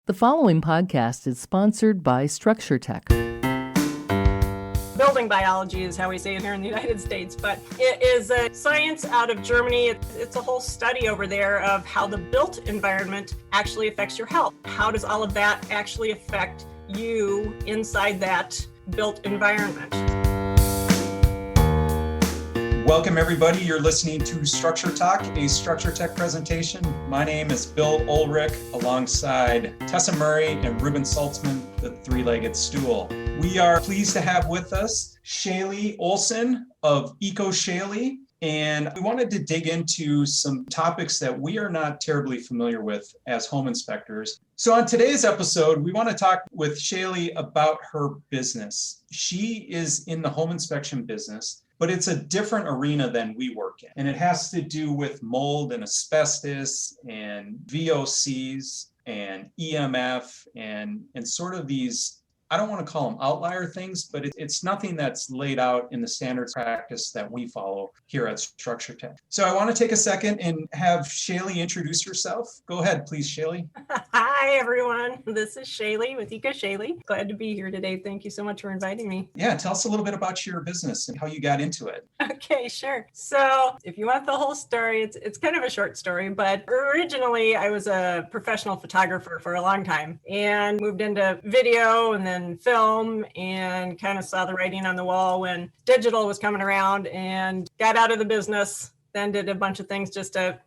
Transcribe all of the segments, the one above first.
The following podcast is sponsored by Structure Tech. Building biology is how we say it here in the United States, but it is a science out of Germany. It's a whole study over there of how the built environment actually affects your health. How does all of that actually affect you inside that built environment? Welcome, everybody. You're listening to Structure Talk, a Structure Tech presentation. My name is Bill Ulrich, alongside Tessa Murray and Ruben Saltzman, the three-legged stool. We are pleased to have with us Shaylee Oleson of Shaylee, and we wanted to dig into some topics that we are not terribly familiar with as home inspectors. So on today's episode, we want to talk with Shaylee about her business. She is in the home inspection business, but it's a different arena than we work in. And it has to do with mold and asbestos and VOCs and EMF and sort of these, I don't want to call them outlier things, but it's nothing that's laid out in the standard practice that we follow here at Structure Tech. So I want to take a second and have Shaylee introduce herself. Go ahead, please, Shaylee. Hi, everyone. This is Shaylee with Shaylee. Glad to be here today. Thank you so much for inviting me. Yeah, tell us a little bit about your business and how you got into it. Okay, sure. So if you want the whole story, it's kind of a short story, but originally I was a professional photographer for a long time and moved into video and then film, and kind of saw the writing on the wall when digital was coming around, and got out of the business. Then did a bunch of things just to,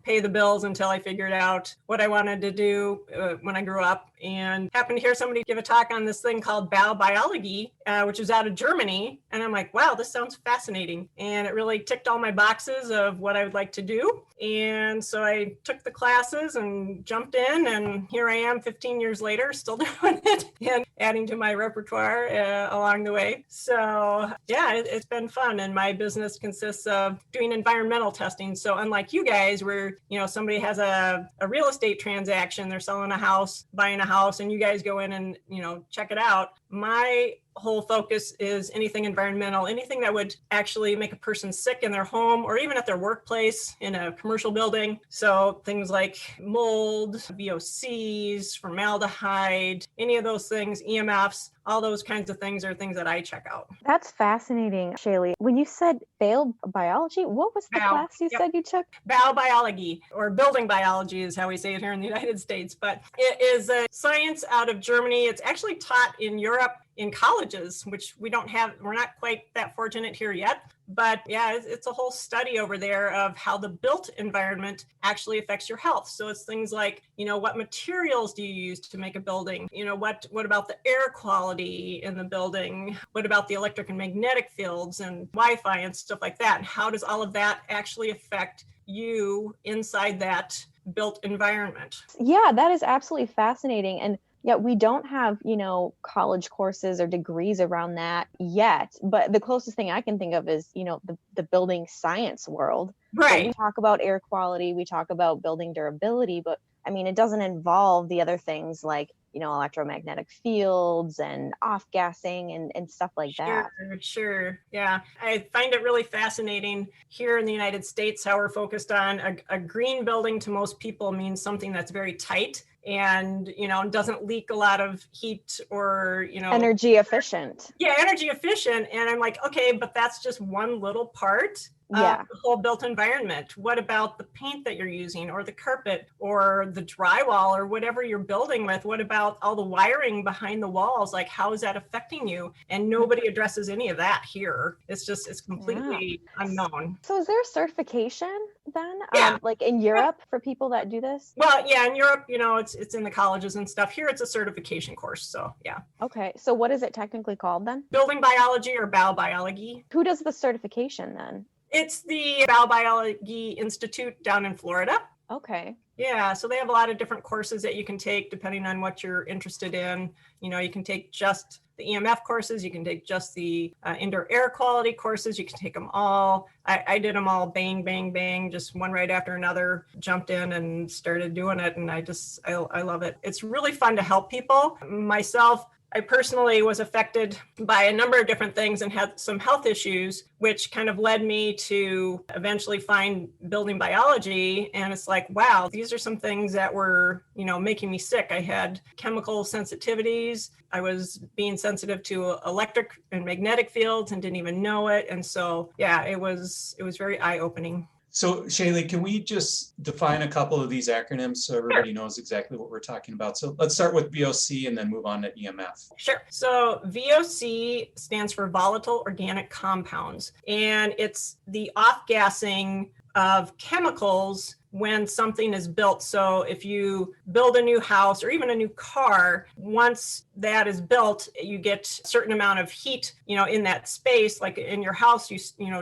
pay the bills until I figured out what I wanted to do when I grew up, and happened to hear somebody give a talk on this thing called Baubiology, which is out of Germany. And I'm like, wow, this sounds fascinating. And it really ticked all my boxes of what I would like to do. And so I took the classes and jumped in, and here I am 15 years later, still doing it and adding to my repertoire along the way. So yeah, it's been fun. And my business consists of doing environmental testing. So unlike you guys, where, somebody has a real estate transaction, they're selling a house, buying a house, and you guys go in and, check it out. My whole focus is anything environmental, anything that would actually make a person sick in their home or even at their workplace in a commercial building. So things like mold, VOCs, formaldehyde, any of those things, EMFs, all those kinds of things are things that I check out. That's fascinating, Shaylee. When you said biology, what was the class you said you took? Baubiology, or building biology is how we say it here in the United States, but it is a science out of Germany. It's actually taught in Europe in colleges, which we're not quite that fortunate here yet. But yeah, it's a whole study over there of how the built environment actually affects your health. So it's things like, what materials do you use to make a building? What about the air quality in the building? What about the electric and magnetic fields and Wi-Fi and stuff like that? And how does all of that actually affect you inside that built environment? Yeah, that is absolutely fascinating. And yet we don't have, college courses or degrees around that yet. But the closest thing I can think of is, the building science world. Right. So we talk about air quality, we talk about building durability, but it doesn't involve the other things like, electromagnetic fields and off-gassing and stuff like that. Sure. Yeah. I find it really fascinating here in the United States how we're focused on a green building to most people means something that's very tight and, doesn't leak a lot of heat or, energy efficient. Yeah, energy efficient. And I'm like, okay, but that's just one little part. Yeah. The whole built environment. What about the paint that you're using or the carpet or the drywall or whatever you're building with? What about all the wiring behind the walls? Like, how is that affecting you? And nobody addresses any of that here. It's completely unknown. So is there a certification then? Yeah. Like in Europe for people that do this? Well, yeah, in Europe, it's in the colleges and stuff. Here it's a certification course. So yeah. Okay. So what is it technically called then? Building biology or Baubiology. Who does the certification then? It's the Baubiology Institute down in Florida. Okay. Yeah, so they have a lot of different courses that you can take depending on what you're interested in. You can take just the EMF courses, you can take just the indoor air quality courses, you can take them all. I did them all bang, bang, bang, just one right after another, jumped in and started doing it. And I love it. It's really fun to help people. Myself, I personally was affected by a number of different things and had some health issues, which kind of led me to eventually find building biology. And it's like, wow, these are some things that were, making me sick. I had chemical sensitivities. I was being sensitive to electric and magnetic fields and didn't even know it. And so, yeah, it was very eye-opening. So Shaylee, can we just define a couple of these acronyms so everybody knows exactly what we're talking about? So let's start with VOC and then move on to EMF. Sure. So VOC stands for volatile organic compounds, and it's the off-gassing of chemicals when something is built. So if you build a new house or even a new car, once that is built, you get a certain amount of heat, in that space. Like in your house, you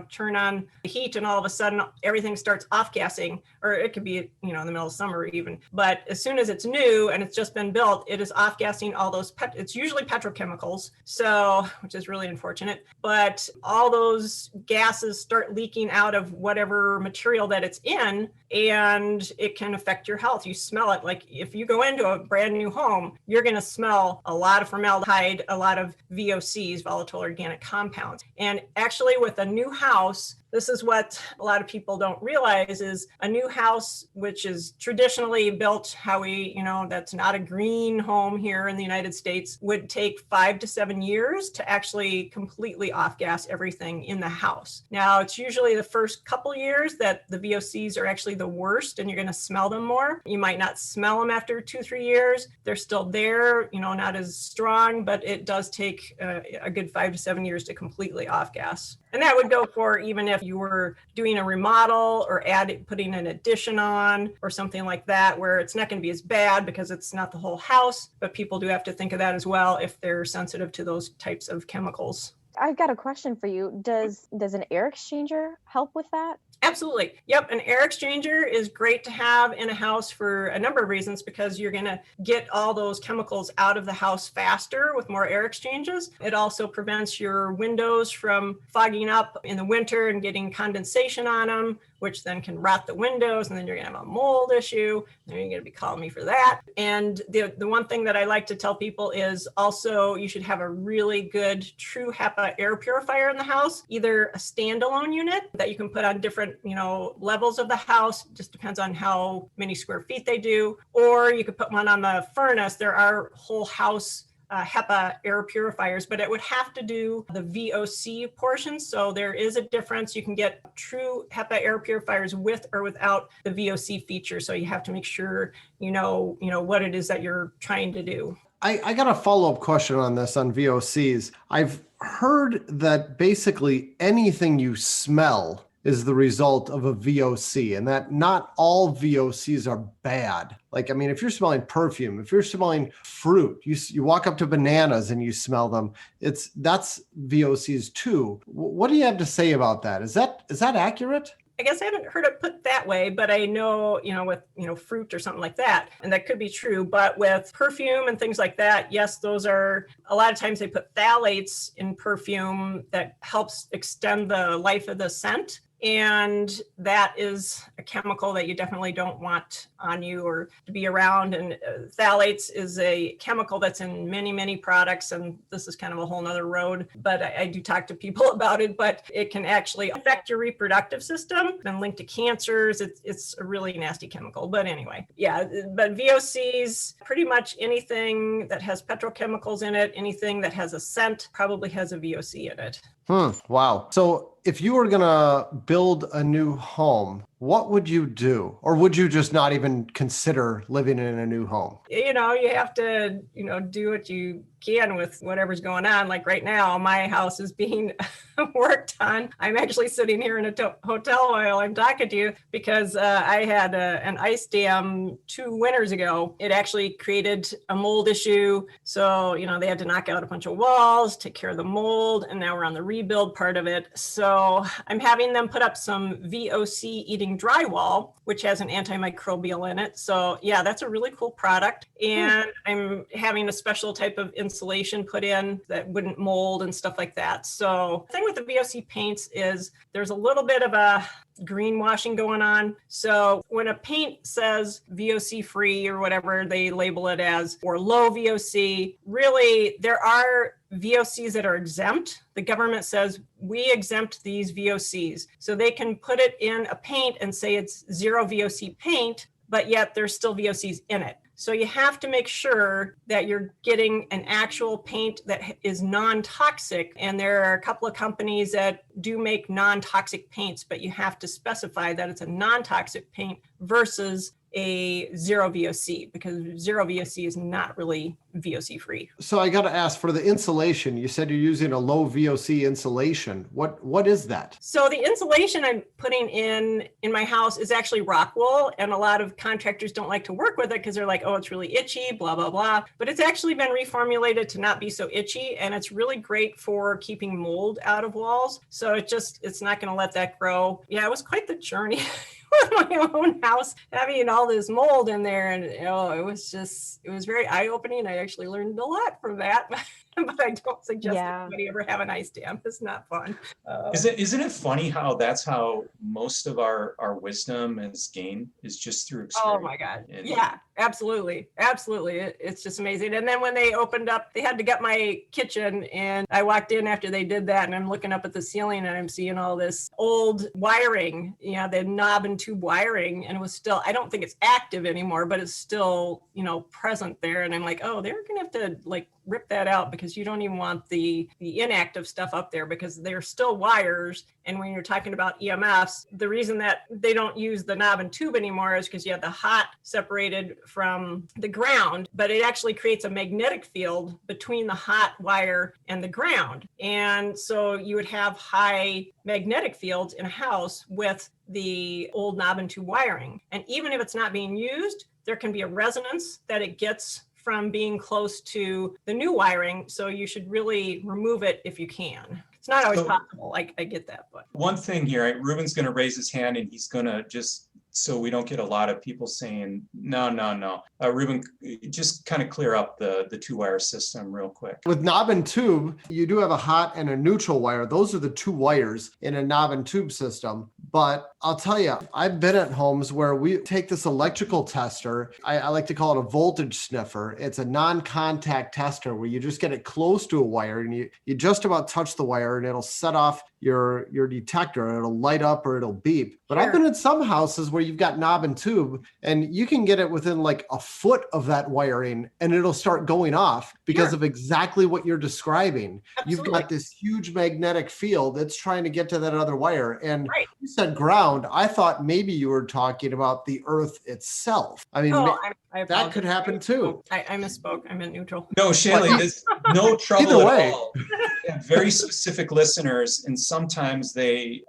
turn on the heat and all of a sudden everything starts off gassing, or it could be, in the middle of summer even. But as soon as it's new and it's just been built, it is off gassing all those, it's usually petrochemicals. So, which is really unfortunate, but all those gases start leaking out of whatever material that it's in, and it can affect your health. You smell it. Like if you go into a brand new home, you're going to smell a lot of formaldehyde, a lot of VOCs, volatile organic compounds. And actually with a new house, this is what a lot of people don't realize is a new house, which is traditionally built how we, that's not a green home here in the United States, would take 5 to 7 years to actually completely off gas everything in the house. Now, it's usually the first couple years that the VOCs are actually the worst and you're going to smell them more. You might not smell them after 2-3 years. They're still there, not as strong, but it does take a good 5 to 7 years to completely off gas. And that would go for even if you were doing a remodel or putting an addition on or something like that, where it's not going to be as bad because it's not the whole house, but people do have to think of that as well if they're sensitive to those types of chemicals. I've got a question for you. Does an air exchanger help with that? Absolutely. Yep. An air exchanger is great to have in a house for a number of reasons, because you're going to get all those chemicals out of the house faster with more air exchanges. It also prevents your windows from fogging up in the winter and getting condensation on them, which then can rot the windows, and then you're going to have a mold issue. And you're going to be calling me for that. And the one thing that I like to tell people is also you should have a really good true HEPA air purifier in the house, either a standalone unit that you can put on different, levels of the house, just depends on how many square feet they do, or you could put one on the furnace. There are whole house HEPA air purifiers, but it would have to do the VOC portion. So there is a difference. You can get true HEPA air purifiers with or without the VOC feature. So you have to make sure you know what it is that you're trying to do. I got a follow-up question on this on VOCs. I've heard that basically anything you smell is the result of a VOC, and that not all VOCs are bad. Like, if you're smelling perfume, if you're smelling fruit, you walk up to bananas and you smell them, that's VOCs too. What do you have to say about that? Is that accurate? I guess I haven't heard it put that way, but I know, with, fruit or something like that, and that could be true. But with perfume and things like that, yes, those are, a lot of times they put phthalates in perfume that helps extend the life of the scent. And that is a chemical that you definitely don't want on you or to be around. And phthalates is a chemical that's in many, many products. And this is kind of a whole nother road, but I do talk to people about it, but it can actually affect your reproductive system and linked to cancers. It's a really nasty chemical. But anyway, yeah, but VOCs, pretty much anything that has petrochemicals in it, anything that has a scent probably has a VOC in it. Wow. So if you were going to build a new home, what would you do? Or would you just not even consider living in a new home? You have to, do what you can with whatever's going on. Like right now, my house is being worked on. I'm actually sitting here in a hotel while I'm talking to you because I had an ice dam 2 winters ago. It actually created a mold issue. So, they had to knock out a bunch of walls, take care of the mold, and now we're on the rebuild part of it. So I'm having them put up some VOC eating drywall, which has an antimicrobial in it. So yeah, that's a really cool product. And I'm having a special type of insulation put in that wouldn't mold and stuff like that. So the thing with the VOC paints is there's a little bit of a greenwashing going on. So when a paint says VOC free or whatever they label it as, or low VOC, really there are VOCs that are exempt. The government says we exempt these VOCs. So they can put it in a paint and say it's 0 VOC paint, but yet there's still VOCs in it. So you have to make sure that you're getting an actual paint that is non-toxic. And there are a couple of companies that do make non-toxic paints, but you have to specify that it's a non-toxic paint versus a 0 VOC, because 0 VOC is not really VOC free. So I got to ask, for the insulation, you said you're using a low VOC insulation. What is that? So the insulation I'm putting in my house is actually rock wool, and a lot of contractors don't like to work with it because they're like, oh, it's really itchy, blah, blah, blah. But it's actually been reformulated to not be so itchy, and it's really great for keeping mold out of walls. So it's not going to let that grow. Yeah, it was quite the journey. My own house, having all this mold in there, and it was very eye-opening. I actually learned a lot from that, but I don't suggest anybody ever have an ice dam. It's not fun. Isn't it funny how that's how most of our wisdom is gained, is just through experience? Oh my God. Yeah, absolutely. Absolutely. It's just amazing. And then when they opened up, they had to get my kitchen, and I walked in after they did that, and I'm looking up at the ceiling and I'm seeing all this old wiring, the knob and tube wiring, and it was still, I don't think it's active anymore, but it's still, present there. And I'm like, oh, they're going to have to rip that out, because you don't even want the inactive stuff up there, because they're still wires. And when you're talking about EMFs, the reason that they don't use the knob and tube anymore is because you have the hot separated from the ground, but it actually creates a magnetic field between the hot wire and the ground. And so you would have high magnetic fields in a house with the old knob and tube wiring. And even if it's not being used, there can be a resonance that it gets from being close to the new wiring. So you should really remove it if you can. It's not always possible. I get that. But one thing here, right? Ruben's going to raise his hand, and he's going to just, so we don't get a lot of people saying, no. Ruben, just kind of clear up the two-wire system real quick. With knob and tube, you do have a hot and a neutral wire. Those are the two wires in a knob and tube system. But I'll tell you, I've been at homes where we take this electrical tester. I like to call it a voltage sniffer. It's a non-contact tester where you just get it close to a wire, and you just about touch the wire, and it'll set off your detector. It'll light up or it'll beep. But I've been in some houses where you've got knob and tube, and you can get it within like a foot of that wiring, and it'll start going off because of exactly what you're describing. Absolutely. You've got this huge magnetic field that's trying to get to that other wire. And you said ground. I thought maybe you were talking about the earth itself. I mean, that could happen too. I misspoke. I meant neutral. No, Shaylee, there's no trouble Either at way. all. We have very specific listeners, and sometimes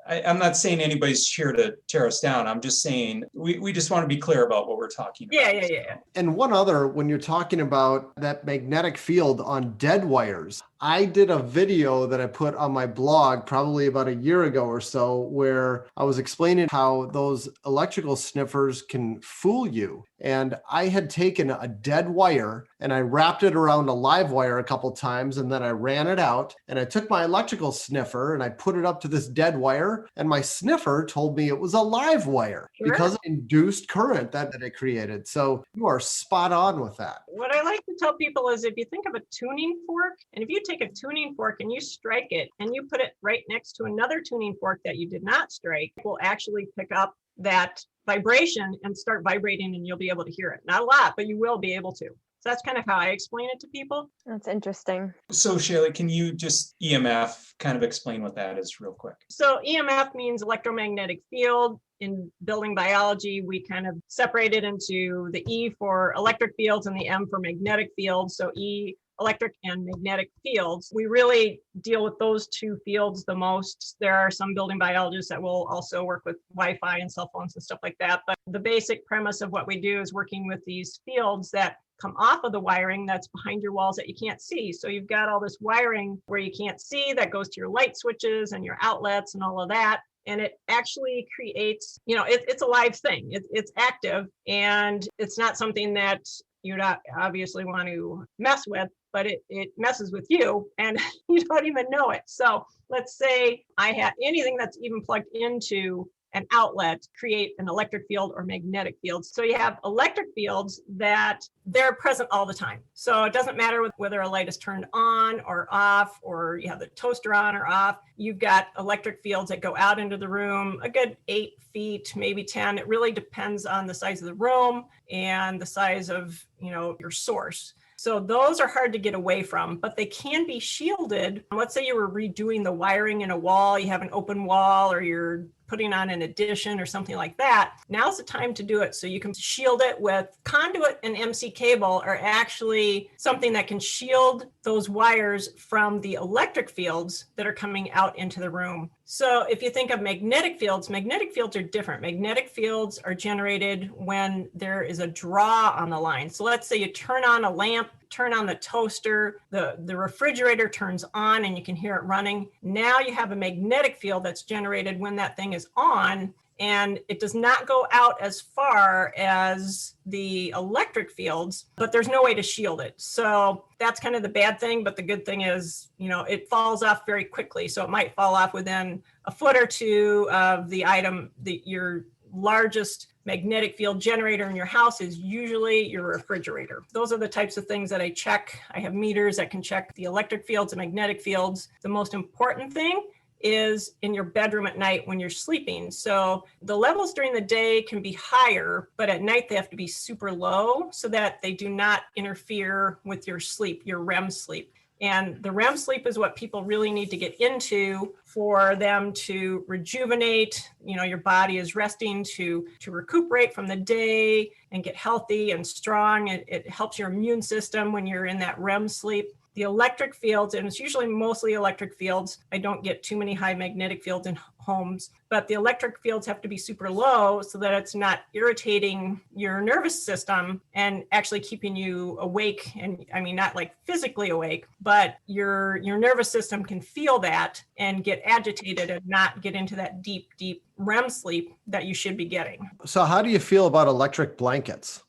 I'm not saying anybody's here to tear us down. I'm just saying we just want to be clear about what we're talking about. Yeah. And one other, when you're talking about that magnetic field on dead wires, I did a video that I put on my blog probably about a year ago or so, where I was explaining how those electrical sniffers can fool you. And I had taken a dead wire and I wrapped it around a live wire a couple times, and then I ran it out, and I took my electrical sniffer and I put it up to this dead wire, and my sniffer told me it was a live wire because of induced current that it created. So you are spot on with that. What I like to tell people is, if you think of a tuning fork, and if you take a tuning fork and you strike it and you put it right next to another tuning fork that you did not strike, it will actually pick up that vibration and start vibrating, and you'll be able to hear it. Not a lot, but you will be able to. So that's kind of how I explain it to people. That's interesting. So Shaylee, can you just EMF kind of explain what that is real quick? So EMF means electromagnetic field. In building biology, we kind of separate it into the E for electric fields and the M for magnetic fields. So E, electric and magnetic fields. We really deal with those two fields the most. There are some building biologists that will also work with Wi-Fi and cell phones and stuff like that. But the basic premise of what we do is working with these fields that come off of the wiring that's behind your walls that you can't see. So you've got all this wiring where you can't see that goes to your light switches and your outlets and all of that. And it actually creates, it's a live thing. It's active, and it's not something that you not obviously want to mess with, but it messes with you and you don't even know it. So let's say I have anything that's even plugged into an outlet create an electric field or magnetic field. So you have electric fields that they're present all the time. So it doesn't matter whether a light is turned on or off, or you have the toaster on or off. You've got electric fields that go out into the room a good 8 feet, maybe 10. It really depends on the size of the room and the size of, your source. So those are hard to get away from, but they can be shielded. Let's say you were redoing the wiring in a wall, you have an open wall, or you're putting on an addition or something like that. Now's the time to do it. So you can shield it with conduit and MC cable are actually something that can shield those wires from the electric fields that are coming out into the room. So if you think of magnetic fields are different. Magnetic fields are generated when there is a draw on the line. So let's say you turn on a lamp, turn on the toaster, the refrigerator turns on and you can hear it running. Now you have a magnetic field that's generated when that thing is on, and it does not go out as far as the electric fields, but there's no way to shield it. So that's kind of the bad thing. But the good thing is, it falls off very quickly. So it might fall off within a foot or two of the item. Your largest magnetic field generator in your house is usually your refrigerator. Those are the types of things that I check. I have meters that can check the electric fields and magnetic fields. The most important thing is in your bedroom at night when you're sleeping. So the levels during the day can be higher, but at night they have to be super low so that they do not interfere with your sleep, your REM sleep. And the REM sleep is what people really need to get into for them to rejuvenate. Your body is resting to recuperate from the day and get healthy and strong. It helps your immune system when you're in that REM sleep. The electric fields, and it's usually mostly electric fields. I don't get too many high magnetic fields in homes, but the electric fields have to be super low so that it's not irritating your nervous system and actually keeping you awake. And I mean, not like physically awake, but your nervous system can feel that and get agitated and not get into that deep, deep REM sleep that you should be getting. So how do you feel about electric blankets?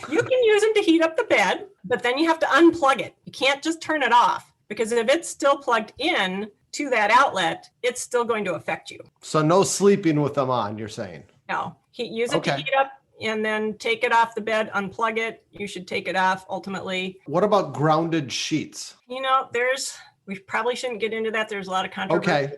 You can use them to heat up the bed, but then you have to unplug it. You can't just turn it off, because if it's still plugged in to that outlet, it's still going to affect you. So no sleeping with them on, you're saying? No, use it to heat up and then take it off the bed, unplug it. You should take it off ultimately. What about grounded sheets? We probably shouldn't get into that. There's a lot of controversy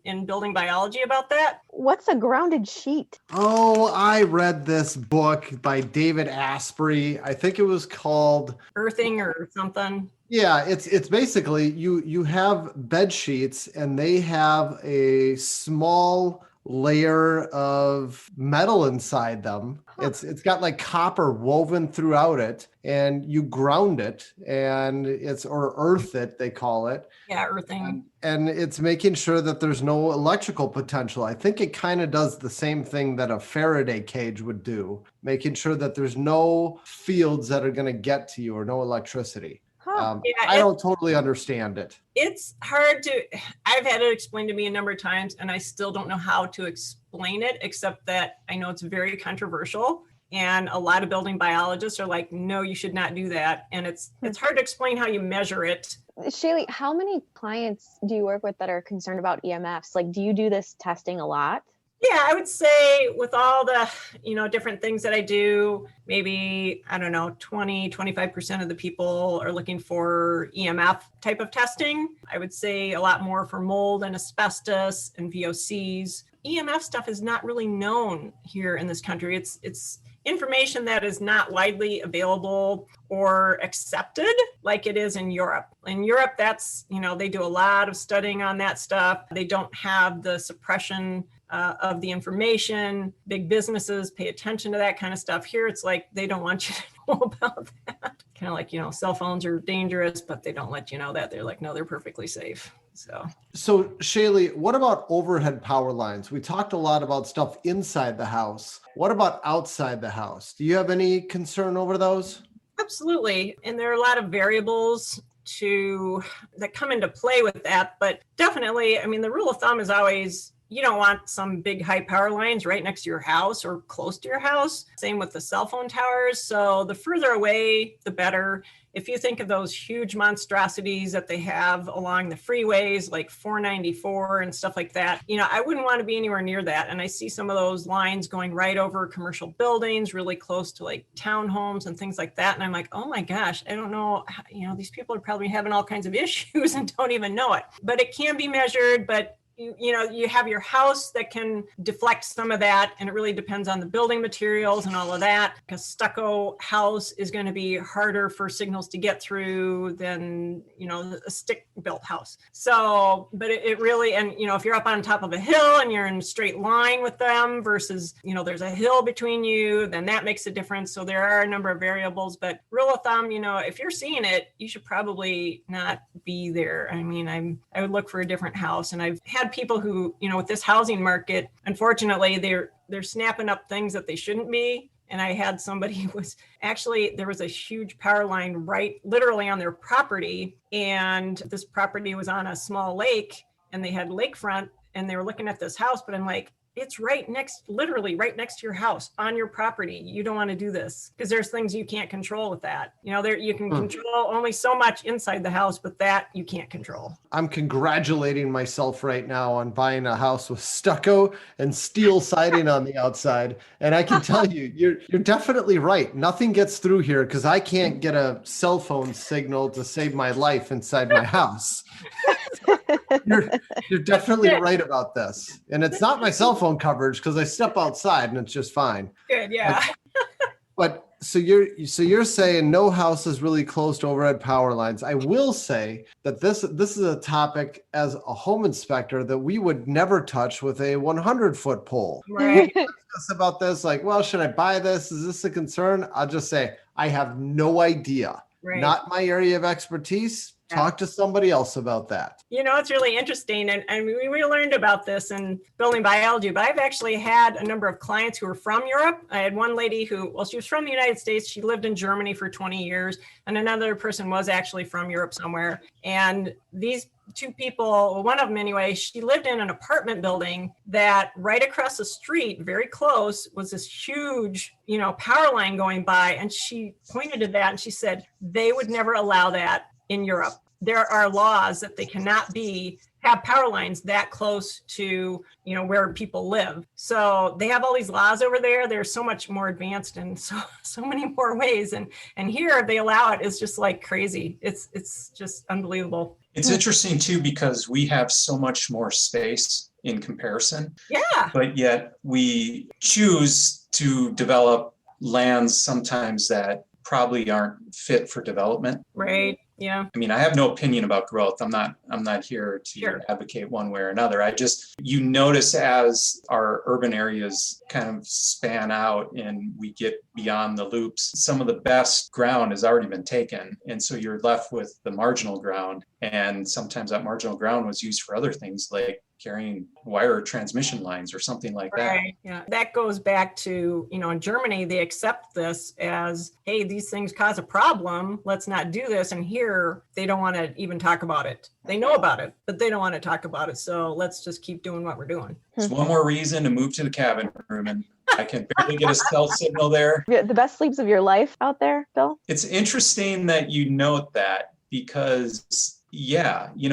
in building biology about that. What's a grounded sheet? Oh, I read this book by David Asprey. I think it was called Earthing or something. Yeah, it's basically you have bed sheets and they have a small layer of metal inside them. It's got like copper woven throughout it, and you ground it, and or earth it, they call it. Yeah, earthing. And it's making sure that there's no electrical potential. I think it kind of does the same thing that a Faraday cage would do, making sure that there's no fields that are going to get to you or no electricity. I don't totally understand it. It's hard I've had it explained to me a number of times, and I still don't know how to explain it, except that I know it's very controversial. And a lot of building biologists are like, no, you should not do that. And it's hard to explain how you measure it. Shaylee, how many clients do you work with that are concerned about EMFs? Like, do you do this testing a lot? Yeah, I would say with all the, different things that I do, maybe, 20-25% of the people are looking for EMF type of testing. I would say a lot more for mold and asbestos and VOCs. EMF stuff is not really known here in this country. It's information that is not widely available or accepted like it is in Europe. In Europe, that's, they do a lot of studying on that stuff. They don't have the suppression of the information. Big businesses pay attention to that kind of stuff. Here, it's like they don't want you to know about that. Kind of like, cell phones are dangerous, but they don't let you know that. They're like, no, they're perfectly safe. So Shaylee, what about overhead power lines? We talked a lot about stuff inside the house. What about outside the house? Do you have any concern over those? Absolutely. And there are a lot of variables that come into play with that. But definitely, the rule of thumb is always you don't want some big high power lines right next to your house or close to your house. Same with the cell phone towers. So the further away, the better. If you think of those huge monstrosities that they have along the freeways, like 494 and stuff like that, I wouldn't want to be anywhere near that. And I see some of those lines going right over commercial buildings, really close to like townhomes and things like that. And I'm like, oh my gosh, I don't know. These people are probably having all kinds of issues and don't even know it. But it can be measured, but you have your house that can deflect some of that, and it really depends on the building materials and all of that. A stucco house is going to be harder for signals to get through than a stick built house. So, but it really, and if you're up on top of a hill and you're in a straight line with them versus there's a hill between you, then that makes a difference. So there are a number of variables, but rule of thumb, if you're seeing it, you should probably not be there. I mean, I would look for a different house, and I've had people who, with this housing market, unfortunately, they're snapping up things that they shouldn't be. And I had somebody who was actually, there was a huge power line right literally on their property. And this property was on a small lake, and they had lakefront, and they were looking at this house, but I'm like, it's literally right next to your house on your property. You don't want to do this because there's things you can't control with that. You can control only so much inside the house, but that you can't control. I'm congratulating myself right now on buying a house with stucco and steel siding on the outside. And I can tell you, you're definitely right. Nothing gets through here because I can't get a cell phone signal to save my life inside my house. You're definitely right about this. And it's not my cell phone coverage because I step outside and it's just fine. Good, yeah. But so you're saying no house is really close to overhead power lines. I will say that this is a topic as a home inspector that we would never touch with a 100-foot pole. Right. Discuss about this, like, well, should I buy this? Is this a concern? I'll just say I have no idea. Right. Not my area of expertise. Talk to somebody else about that. It's really interesting. And we learned about this in building biology, but I've actually had a number of clients who are from Europe. I had one lady she was from the United States. She lived in Germany for 20 years. And another person was actually from Europe somewhere. And these two people, one of them anyway, she lived in an apartment building that right across the street, very close, was this huge, power line going by. And she pointed to that and she said, they would never allow that in Europe. There are laws that they cannot have power lines that close to, where people live. So they have all these laws over there. They're so much more advanced in so many more ways. And here they allow it. It's just like crazy. It's just unbelievable. It's interesting too, because we have so much more space in comparison. Yeah. But yet we choose to develop lands sometimes that probably aren't fit for development. Right. Yeah. I mean, I have no opinion about growth. I'm not here to Sure. advocate one way or another. You notice as our urban areas kind of span out and we get beyond the loops, some of the best ground has already been taken. And so you're left with the marginal ground. And sometimes that marginal ground was used for other things like carrying wire transmission lines or something like that. Right. Yeah. That goes back to, in Germany, they accept this as, hey, these things cause a problem. Let's not do this. And here they don't want to even talk about it. They know about it, but they don't want to talk about it. So let's just keep doing what we're doing. It's one more reason to move to the cabin room, and I can barely get a cell signal there. The best sleeps of your life out there, Bill? It's interesting that you note that because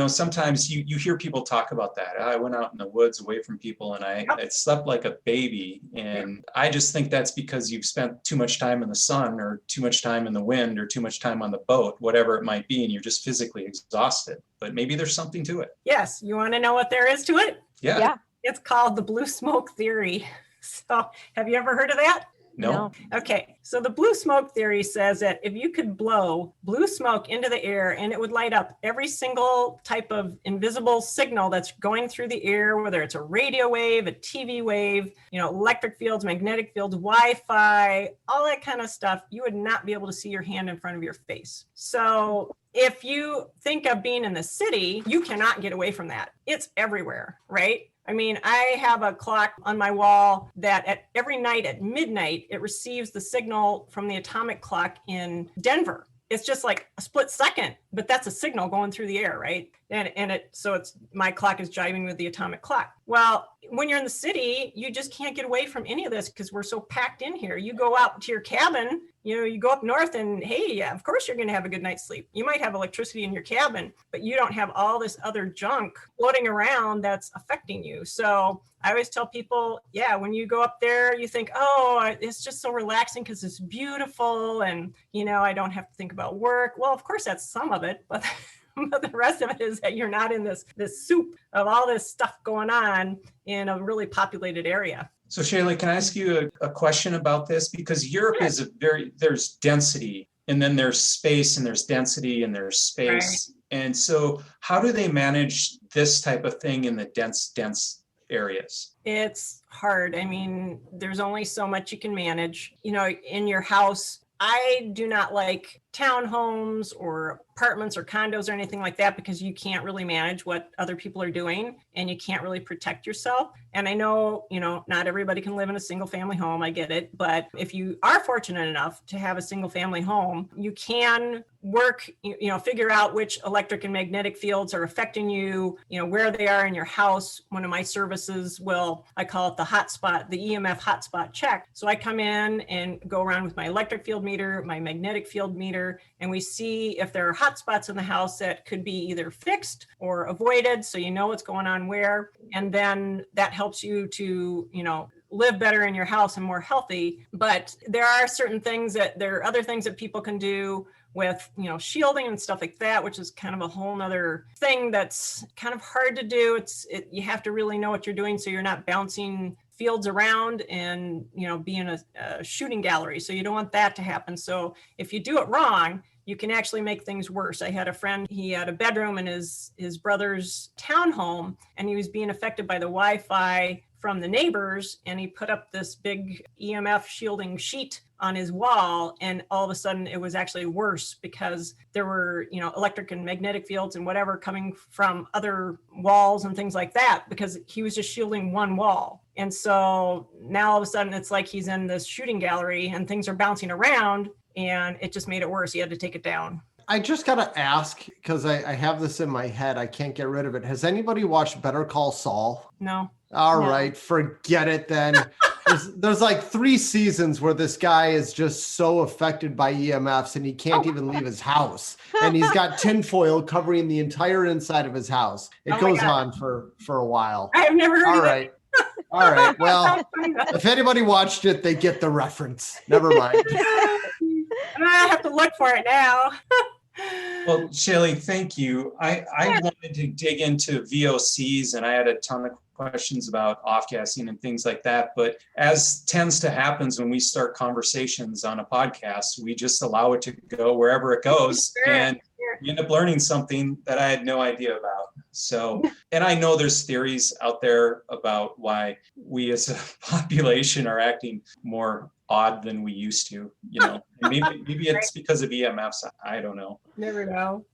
sometimes you hear people talk about that. I went out in the woods away from people and I slept like a baby. And I just think that's because you've spent too much time in the sun or too much time in the wind or too much time on the boat, whatever it might be. And you're just physically exhausted, but maybe there's something to it. Yes. You want to know what there is to it? Yeah. It's called the blue smoke theory. So have you ever heard of that? No. Okay. So the blue smoke theory says that if you could blow blue smoke into the air and it would light up every single type of invisible signal that's going through the air, whether it's a radio wave, a TV wave, electric fields, magnetic fields, Wi-Fi, all that kind of stuff, you would not be able to see your hand in front of your face. So if you think of being in the city, you cannot get away from that. It's everywhere, right? I mean, I have a clock on my wall that every night at midnight, it receives the signal from the atomic clock in Denver. It's just like a split second, but that's a signal going through the air, right? it's my clock is jiving with the atomic clock. Well, when you're in the city, you just can't get away from any of this because we're so packed in here. You go out to your cabin, you go up north and hey, yeah, of course you're going to have a good night's sleep. You might have electricity in your cabin, but you don't have all this other junk floating around that's affecting you. So I always tell people, yeah, when you go up there, you think, oh, it's just so relaxing because it's beautiful and, I don't have to think about work. Well, of course, that's some of it, but but the rest of it is that you're not in this soup of all this stuff going on in a really populated area. So Shaylee, can I ask you a question about this? Because Europe is there's density and then there's space and there's density and there's space. Right. And so how do they manage this type of thing in the dense areas? It's hard. I mean, there's only so much you can manage, in your house. I do not like townhomes or apartments or condos or anything like that because you can't really manage what other people are doing and you can't really protect yourself. And I know, not everybody can live in a single family home. I get it. But if you are fortunate enough to have a single family home, you can work, figure out which electric and magnetic fields are affecting you, where they are in your house. One of my services I call it the hotspot, the EMF hotspot check. So I come in and go around with my electric field meter, my magnetic field meter, and we see if there are hot spots in the house that could be either fixed or avoided. So you know what's going on where, and then that helps you to, live better in your house and more healthy. But there are other things that people can do with, shielding and stuff like that, which is kind of a whole nother thing that's kind of hard to do. You have to really know what you're doing so you're not bouncing fields around and, be in a shooting gallery. So you don't want that to happen. So if you do it wrong, you can actually make things worse. I had a friend, he had a bedroom in his brother's townhome, and he was being affected by the Wi-Fi from the neighbors, and he put up this big EMF shielding sheet on his wall, and all of a sudden it was actually worse because there were, electric and magnetic fields and whatever coming from other walls and things like that, because he was just shielding one wall. And so now all of a sudden it's like he's in this shooting gallery and things are bouncing around, and it just made it worse. He had to take it down. I just got to ask, because I have this in my head. I can't get rid of it. Has anybody watched Better Call Saul? No. All right, forget it then. There's like 3 seasons where this guy is just so affected by EMFs and he can't even leave his house. And he's got tinfoil covering the entire inside of his house. It goes on for a while. I have never heard of it. All right. Well, if anybody watched it, they get the reference. Never mind. I have to look for it now. Well, Shaylee, thank you. I wanted to dig into VOCs, and I had a ton of questions about off-gassing and things like that. But as tends to happen when we start conversations on a podcast, we just allow it to go wherever it goes. Sure. And you end up learning something that I had no idea about. So, and I know there's theories out there about why we as a population are acting more odd than we used to, maybe it's because of EMFs. I don't know. Never know.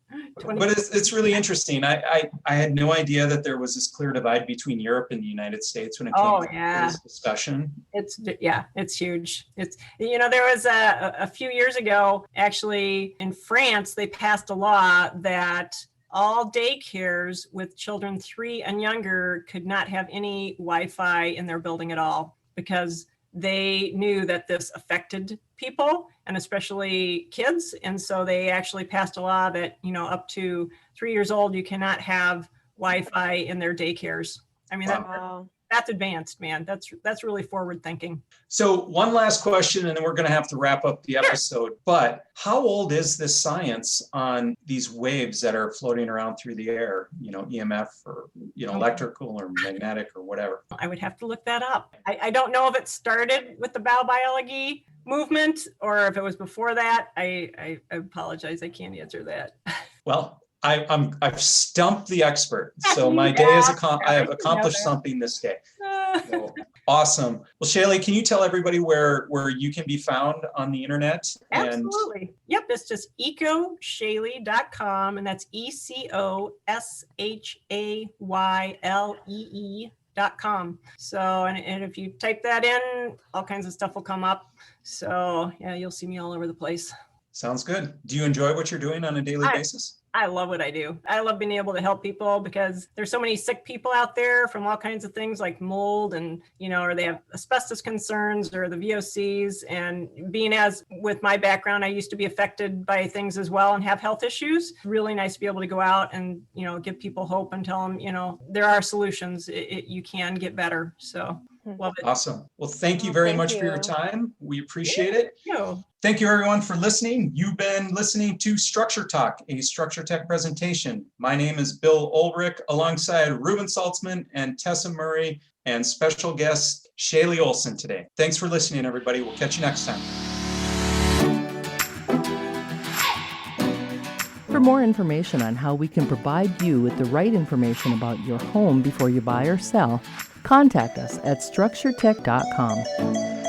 But it's really interesting. I had no idea that there was this clear divide between Europe and the United States when it came to this discussion. It's huge. There was a few years ago, actually in France, they passed a law that all daycares with children 3 and younger could not have any Wi-Fi in their building at all, because they knew that this affected people and especially kids. And so they actually passed a law that, up to 3 years old, you cannot have Wi-Fi in their daycares. I mean, that's advanced, man. That's really forward thinking. So one last question, and then we're going to have to wrap up the episode. But how old is this science on these waves that are floating around through the air, EMF or, electrical or magnetic or whatever? I would have to look that up. I don't know if it started with the biobiology movement or if it was before that. I apologize. I can't answer that. Well, I've stumped the expert. So my day is I have accomplished something this day. So, awesome. Well, Shaylee, can you tell everybody where you can be found on the internet? Absolutely. Yep. It's just ecoshaylee.com, and that's ECOSHAYLEE.com. So, and if you type that in, all kinds of stuff will come up. So yeah, you'll see me all over the place. Sounds good. Do you enjoy what you're doing on a daily basis? I love what I do. I love being able to help people because there's so many sick people out there from all kinds of things like mold and, or they have asbestos concerns or the VOCs. And being as with my background, I used to be affected by things as well and have health issues. Really nice to be able to go out and, give people hope and tell them, there are solutions. You can get better. So love it. Awesome. Well, thank you very much for your time. We appreciate it. Thank you. Thank you everyone for listening. You've been listening to Structure Talk, a Structure Tech presentation. My name is Bill Ulrich alongside Ruben Saltzman and Tessa Murray and special guest Shaylee Oleson today. Thanks for listening, everybody. We'll catch you next time. For more information on how we can provide you with the right information about your home before you buy or sell, contact us at structuretech.com.